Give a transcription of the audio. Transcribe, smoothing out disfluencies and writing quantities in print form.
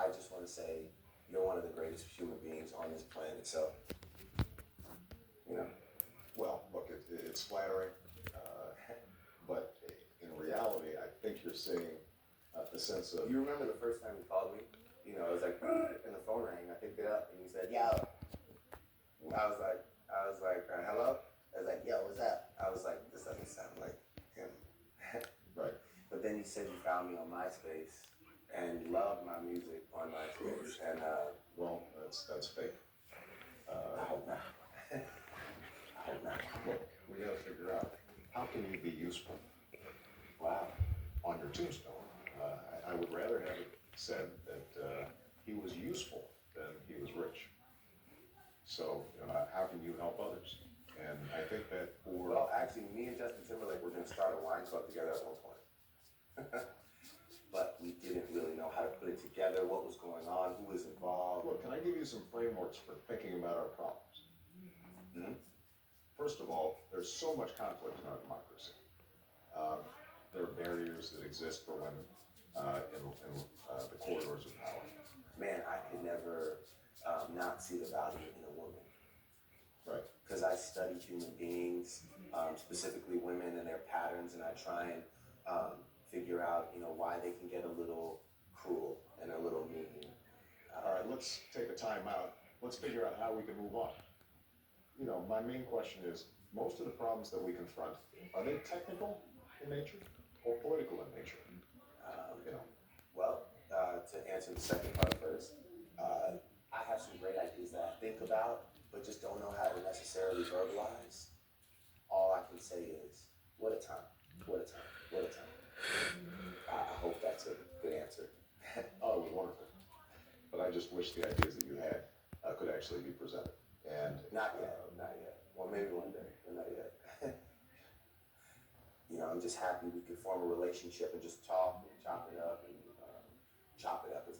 I just want to say you're one of the greatest human beings on this planet. So, you know, Well, look, it's flattering, but in reality, I think you're seeing a sense of. you remember the first time you called me? You know, it was like, and the phone rang. I picked it up, and you said, "Yo." I was like, hello. I was like, "Yo, what's up?" I was like, this doesn't sound like him. Right. But then you said you found me on MySpace and loved my music on MySpace, and Well, that's fake. I hope not. I hope not. Look, we got to figure out how can you be useful Wow. on your tombstone. I would rather have it said that he was useful than he was rich. So, how can you help others? And I think that for. Well, actually, me and Justin Timberlake were going to start a wine club together at one point. But we didn't really know how to put it together, what was going on, who was involved. Look, can I give you some frameworks for thinking about our problems? Mm-hmm. First of all, there's so much conflict in our democracy. There are barriers that exist for women in the corridors of power. Man, I could never not see the value in a woman. Right. Because I study human beings, specifically women and their patterns, and I try and figure out, why they can get a little cruel and a little mean. All right, let's take a time out. Let's figure out how we can move on. My main question is, most of the problems that we confront, are they technical in nature or political in nature? Well, to answer the second part first, I have some great ideas that I think about, but just don't know how to necessarily verbalize. All I can say is, what a time, what a time, what a time. I hope that's a good answer. Oh, it was wonderful. But I just wish the ideas that you had could actually be presented. And Not yet, not yet. Well, maybe one day, but not yet. I'm just happy we could form a relationship and just talk and chop it up. And chop it up is